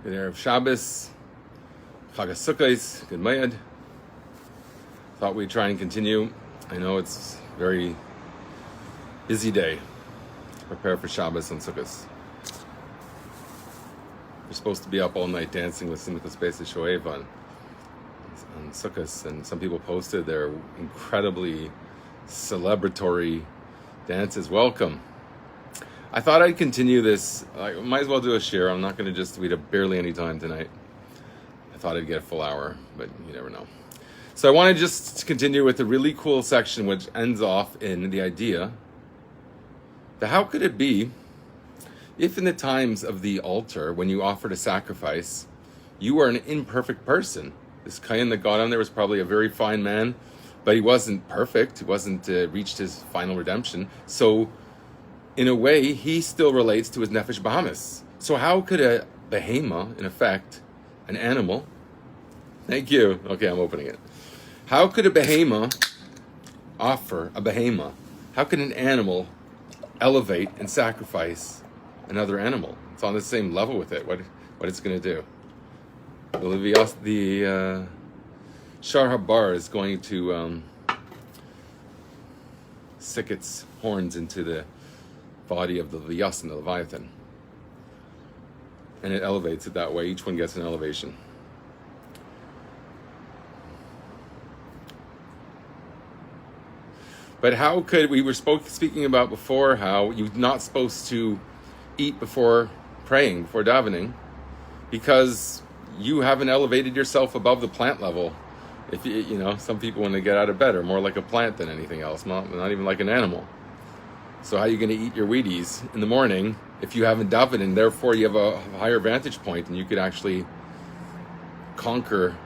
Good Erev Shabbos, Chag HaSukkos, Good Mayad. Thought we'd try and continue. I know it's a very busy day to prepare for Shabbos and Sukkos. We're supposed to be up all night dancing with Simchas Beis Shoev on Sukkos, and some people posted their incredibly celebratory dances. Welcome. I thought I'd continue this. I might as well do a share. I'm not going to just, we have barely any time tonight. I thought I'd get a full hour, but you never know. So I want to just continue with a really cool section which ends off in the idea that how could it be if in the times of the altar, when you offered a sacrifice, you were an imperfect person. This Kayan that got on there was probably a very fine man, but he wasn't perfect. He wasn't reached his final redemption. So in a way, he still relates to his nefesh bahamis. So how could a behema, in effect, an animal, thank you, okay, I'm opening it. How could a behema offer a behema? How can an animal elevate and sacrifice another animal? It's on the same level with it, what it's going to do. The Shar Habar is going to stick its horns into the body of the Leviathan, the Leviathan. And it elevates it that way. Each one gets an elevation. But how could, we were speaking about before how you're not supposed to eat before praying, before davening, because you haven't elevated yourself above the plant level. If you know, some people when they get out of bed are more like a plant than anything else, not even like an animal. So how are you going to eat your Wheaties in the morning if you haven't davened, and therefore you have a higher vantage point and you could actually conquer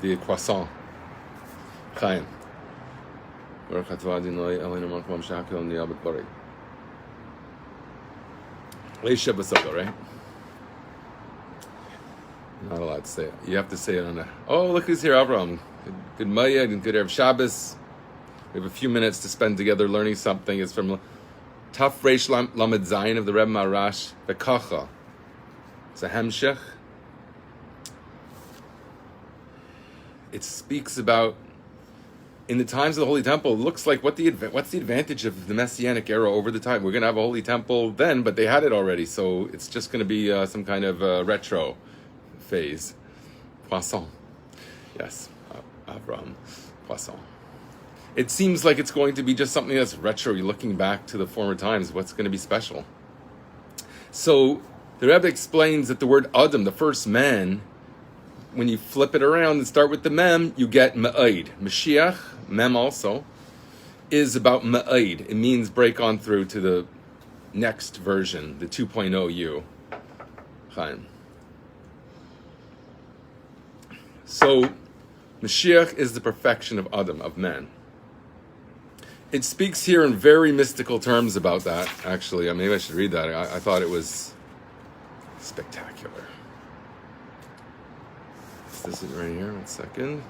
the croissant? Chaim. Baruch atva Adonai Eloheinu malach haolam she'akol niyah b'dvarim. Leisha b'soko, right? Not allowed to say it. You have to say it on a... Oh, look who's here, Avram. Good Maya and good Erev Shabbos. We have a few minutes to spend together learning something. It's from Taf Reish Lamed Zayin of the Rebbe Marash, Vekacha. It's a hemshech. It speaks about, in the times of the Holy Temple, it looks like what's the advantage of the Messianic era over the time? We're going to have a Holy Temple then, but they had it already, so it's just going to be some kind of retro phase. Poisson. Yes, Avram. Poisson. It seems like it's going to be just something that's retro. You're looking back to the former times. What's going to be special? So the Rebbe explains that the word Adam, the first man, when you flip it around and start with the mem, you get ma'id. Moshiach, mem also, is about ma'id. It means break on through to the next version, the 2.0 you. Chaim. So Moshiach is the perfection of Adam, of man. It speaks here in very mystical terms about that, actually. Maybe I should read that. I thought it was spectacular. This is right here. 1 second.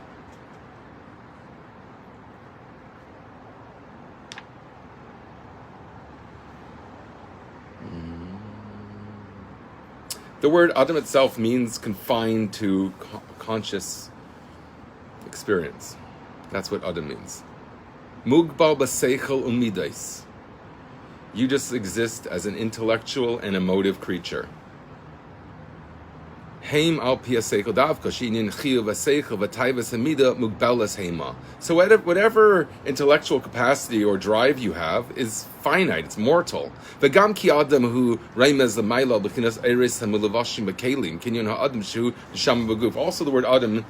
The word Adam itself means confined to conscious experience. That's what Adam means. Mugbal b'seichel umidais. You just exist as an intellectual and emotive creature. Heim al pia seichel davka she'inin chiyuv v'seichel v'taivas hamida mugbelas heima. So whatever intellectual capacity or drive you have is finite, it's mortal. V'gam ki adam hu reimez l'mayla b'chinas eris ha'milavashim b'kelim kinyon ha'adam shu neshama b'guf. Also the word Adam,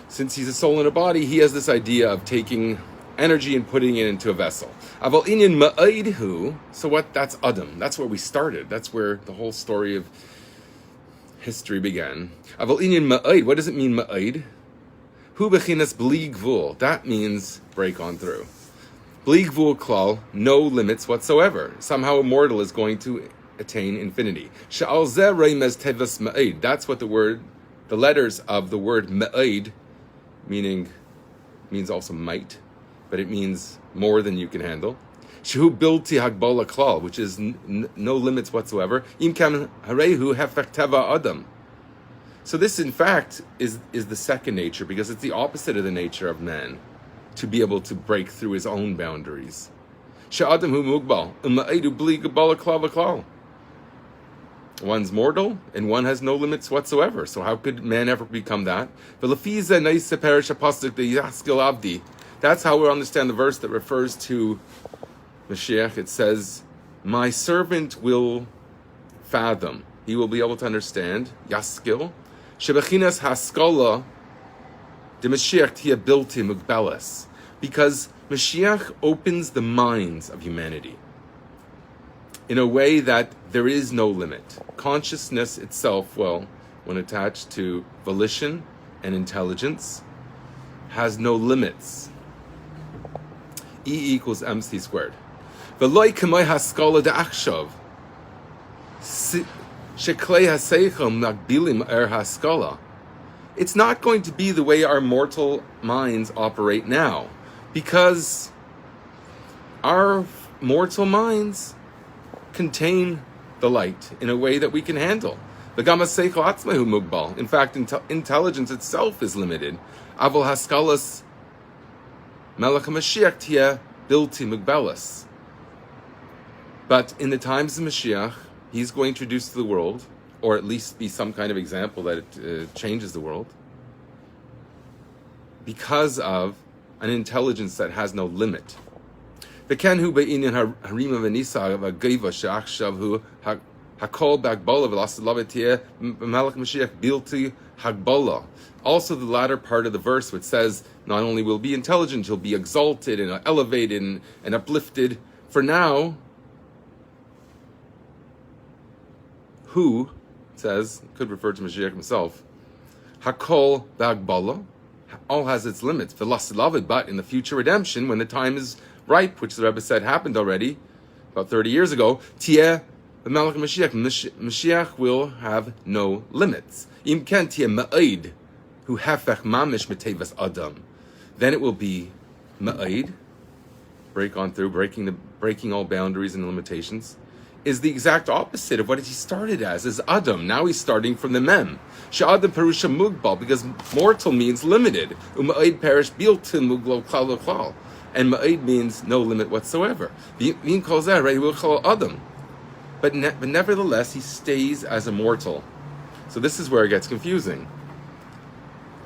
since he's a soul in a body, he has this idea of taking energy and putting it into a vessel. Aval inyan ma'idhu. So what? That's Adam. That's where we started. That's where the whole story of history began. Aval inyan ma'id. What does it mean, ma'id? Hu bechinas bli gvul. That means break on through. Bli gvul klal, no limits whatsoever. Somehow a mortal is going to attain infinity. Sha'al zeh reimez tevas ma'id. That's what the letters of the word ma'id, means also might, but it means more than you can handle. shehu bilti hagbola klal, which is no limits whatsoever. Im kam harehu hefech teva adam. So this, in fact, is the second nature, because it's the opposite of the nature of man, to be able to break through his own boundaries. She'adam hu mugbal, u'ma'edu bli gabala klal v'klal. One's mortal, and one has no limits whatsoever. So how could man ever become that? That's how we understand the verse that refers to Moshiach. It says, my servant will fathom. He will be able to understand. Yaskil. Shebechinas haskala de Moshiach tia bilti mugbelas. Because Moshiach opens the minds of humanity in a way that there is no limit. Consciousness itself, well, when attached to volition and intelligence, has no limits. E equals mc squared. V'loi k'may haskala de'achshav. Sheklei haseichel magbilim haskala. It's not going to be the way our mortal minds operate now, because our mortal minds contain the light in a way that we can handle. In fact, intelligence itself is limited. Avol haskalas melech Mashiach tia bilti mugbelas. But in the times of Moshiach, he's going to introduce to the world, or at least be some kind of example that it changes the world, because of an intelligence that has no limit. V'ken hu be'inyan harima v'nisa v'geva she'achshav hu hakol b'hagbola v'lasalav tia melech Mashiach bilti hagbola. Also the latter part of the verse, which says, not only will be intelligent, he'll be exalted and elevated and uplifted. For now, who, it says, could refer to Moshiach himself, hakol b'hagbola, all has its limits. V'lasalav, but in the future redemption, when the time is ripe, which the Rabbi said happened already about 30 years ago, Tieh B'Malach Mashiach, Mashiach will have no limits. Im ken tieh ma'id, hu hefech mamish metevas adam. Then it will be ma'id, break on through, breaking all boundaries and limitations, is the exact opposite of what he started as adam. Now he's starting from the mem. She'adam perusha mugbal, because mortal means limited. U'ma'id perish biltin muglo klal v'klal. And ma'id means no limit whatsoever. But nevertheless, he stays as a mortal. So this is where it gets confusing.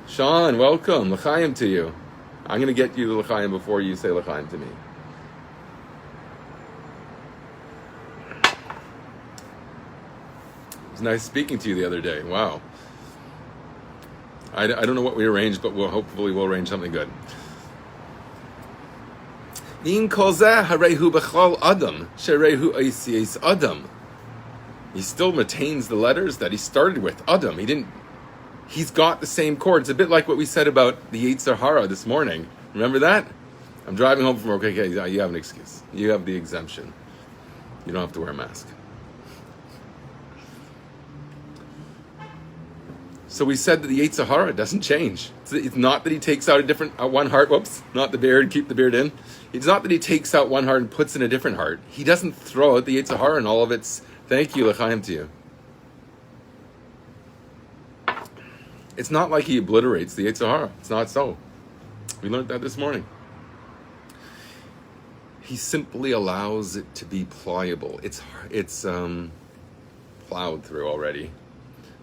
Sean, welcome. L'chaim to you. I'm going to get you the l'chaim before you say l'chaim to me. It was nice speaking to you the other day. Wow. I don't know what we arranged, but hopefully we'll arrange something good. He still retains the letters that he started with. Adam. He's got the same chord. It's a bit like what we said about the Yetzer Hara this morning. Remember that? I'm driving home from work. Okay, you have an excuse. You have the exemption. You don't have to wear a mask. So we said that the Yetzer Hara doesn't change. It's not that he takes out a different one heart. Whoops, not the beard. Keep the beard in. It's not that he takes out one heart and puts in a different heart. He doesn't throw out the Yetzer Hara and all of its. Thank you, l'chaim to you. It's not like he obliterates the Yetzer Hara. It's not so. We learned that this morning. He simply allows it to be pliable. It's plowed through already.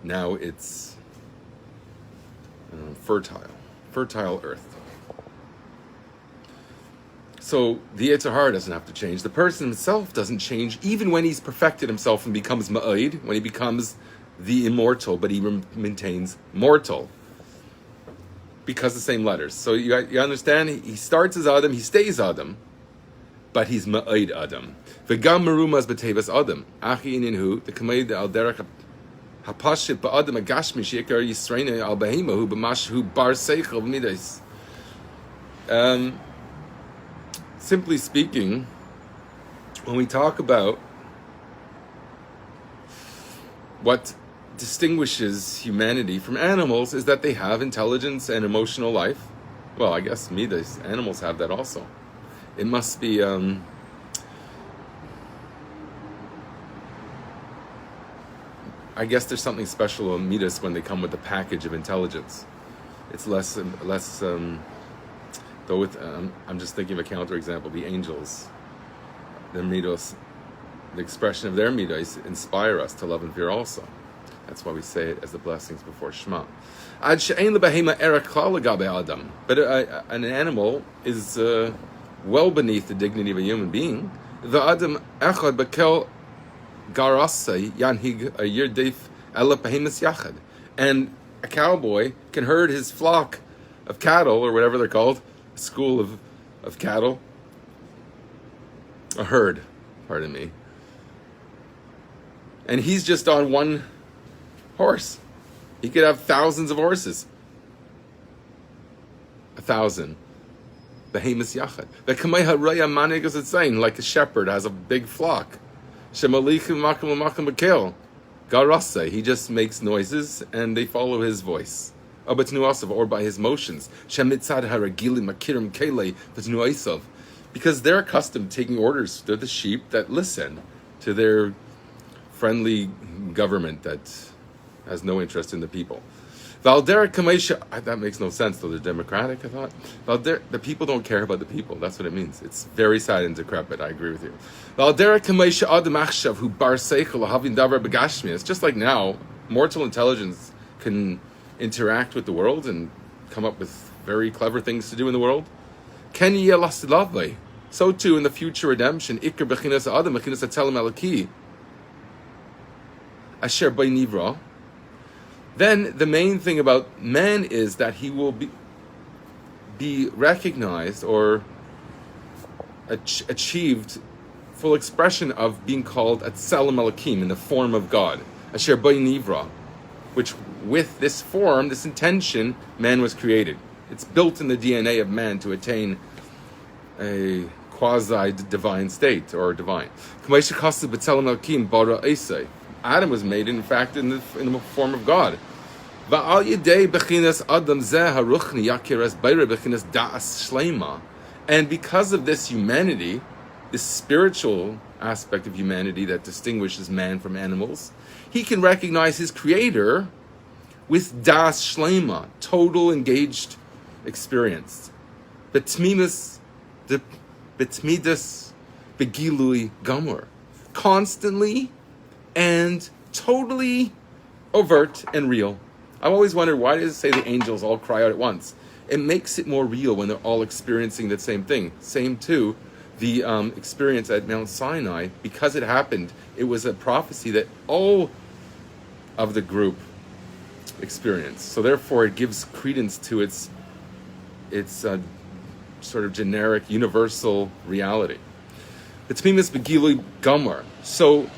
Now it's fertile earth. So the Yetzer Hara doesn't have to change. The person himself doesn't change, even when he's perfected himself and becomes ma'id, when he becomes the immortal, but he maintains mortal. Because the same letters. So you understand? He starts as Adam, he stays Adam, but he's ma'id Adam. V'gam merumas b'tevas Adam. Achi ininhu, the kameid al derech hapashit ba'adam agashmi sheikar yisreina al behimahu b'mashu bar seichel v'midas. Simply speaking, when we talk about what distinguishes humanity from animals is that they have intelligence and emotional life. Well, I guess midas, animals have that also. It must be I guess there's something special in midas when they come with the package of intelligence. It's less, though with, I'm just thinking of a counterexample, the angels, their midos, the expression of their midos inspire us to love and fear also. That's why we say it as the blessings before Shema. But an animal is well beneath the dignity of a human being. The Adam echad bekel garasa yanhig a yirdef ela behemoth yachad. And a cowboy can herd his flock of cattle, or whatever they're called, a school of cattle, a herd, pardon me. And he's just on one horse. He could have thousands of horses. 1,000. Behemoth yachad. The kameha raya manig is saying, like a shepherd has a big flock. Shemalichim makam makam bekel. Garasa, he just makes noises and they follow his voice. Abatnuasav, or by his motions. Shemitzad haragili makirim kele batnuasav. Because they're accustomed to taking orders. They're the sheep that listen to their friendly government that has no interest in the people. Valdera Kamesha, that makes no sense though, they're democratic, I thought. The people don't care about the people, that's what it means. It's very sad and decrepit, I agree with you. Valdera Kamesha Adam Achshav, who bar seichel havin davar begashmi. It's just like now, mortal intelligence can interact with the world and come up with very clever things to do in the world. Ken yelastilavle. So too in the future redemption, Iker bechinas Adam, bechinas atzelim elaki. Asher by Nivra. Then the main thing about man is that he will be recognized or achieved full expression of being called Atzelim Elokim, in the form of God. Asher by Nivra, which with this form, this intention, man was created. It's built in the DNA of man to attain a quasi-divine state, or divine. Adam was made, in fact, in the form of God. And because of this humanity, this spiritual aspect of humanity that distinguishes man from animals, he can recognize his creator with das shlema, total engaged experience. Betmidas begilui gamur, constantly and totally overt and real. I've always wondered, why does it say the angels all cry out at once? It makes it more real when they're all experiencing the same thing. Same too, the experience at Mount Sinai, because it happened, it was a prophecy that all of the group experienced. So therefore it gives credence to its sort of generic, universal reality. Betmidas begilui gamur. So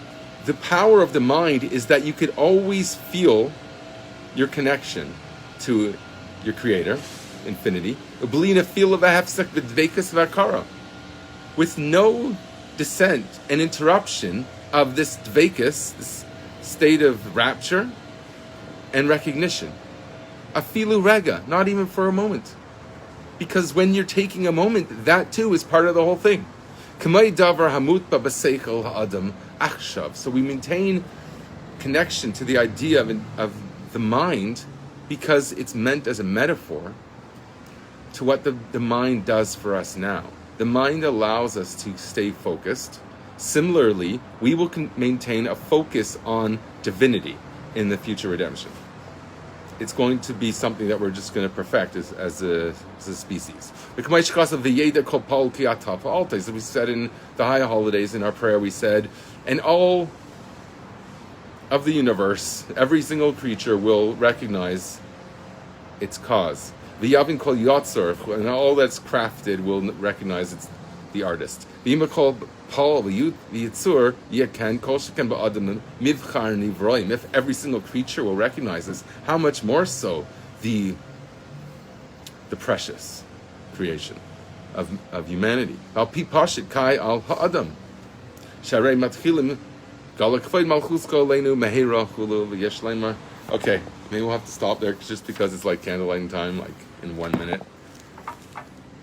the power of the mind is that you could always feel your connection to your creator, infinity, with no descent and interruption of this dvekus, this state of rapture and recognition. Afilu rega, not even for a moment. Because when you're taking a moment, that too is part of the whole thing. So we maintain connection to the idea of the mind because it's meant as a metaphor to what the mind does for us now. The mind allows us to stay focused. Similarly, we will maintain a focus on divinity in the future redemption. It's going to be something that we're just going to perfect as a species. As we said in the high holidays in our prayer, we said, and all of the universe, every single creature will recognize its cause. And all that's crafted will recognize it's the artist. If every single creature will recognize this, how much more so the precious creation of humanity. Okay, maybe we'll have to stop there just because it's like candlelighting time, like in 1 minute.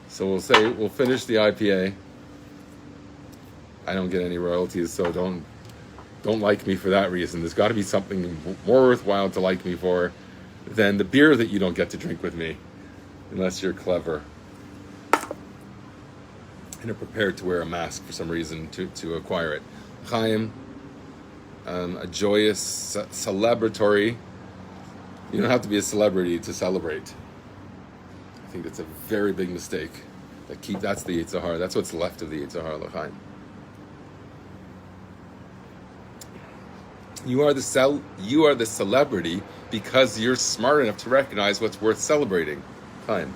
So we'll finish the IPA. I don't get any royalties, so don't don't like me for that reason. There's got to be something more worthwhile to like me for than the beer that you don't get to drink with me, unless you're clever and are prepared to wear a mask for some reason to acquire it. Chaim, a joyous, celebratory. You don't have to be a celebrity to celebrate. I think that's a very big mistake. That's the Yetzer Hara. That's what's left of the Yetzer Hara, l'chaim. You are the celebrity because you're smart enough to recognize what's worth celebrating. Chaim.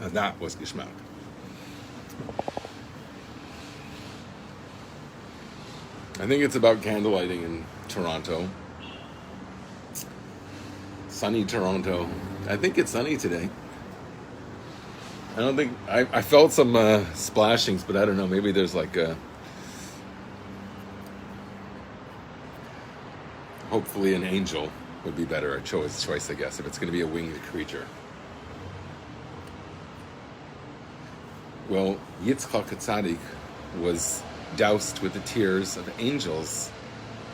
And that was Geschmack. I think it's about candlelighting in Toronto. Sunny Toronto. I think it's sunny today. I don't think... I felt some splashings, but I don't know. Maybe there's like a... Hopefully an angel would be better. A choice, I guess, if it's going to be a winged creature. Well, Yitzchak Tzaddik was doused with the tears of angels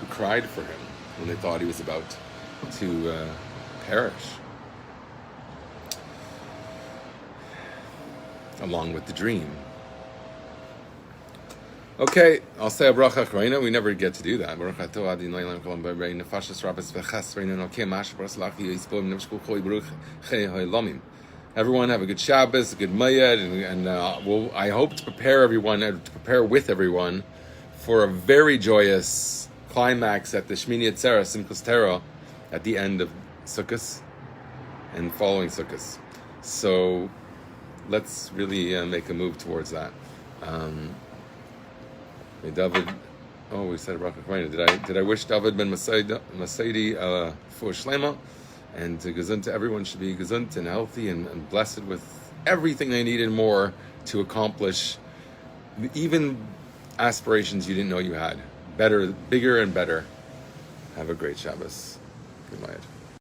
who cried for him when they thought he was about to perish, along with the dream. Okay, I'll say a bracha achrona. We never get to do that. Everyone have a good Shabbos, a good Mayed, and I hope to prepare with everyone for a very joyous climax at the Shmini Atzeret, Simchas Torah, at the end of Sukkot and following Sukkot. So let's really make a move towards that. May David. Oh, we said Baruch Hu. Did I wish David ben Masaydi for Shlema? And gesund to everyone should be gesund and healthy and blessed with everything they need and more to accomplish even aspirations you didn't know you had. Better, bigger and better. Have a great Shabbos. Good night.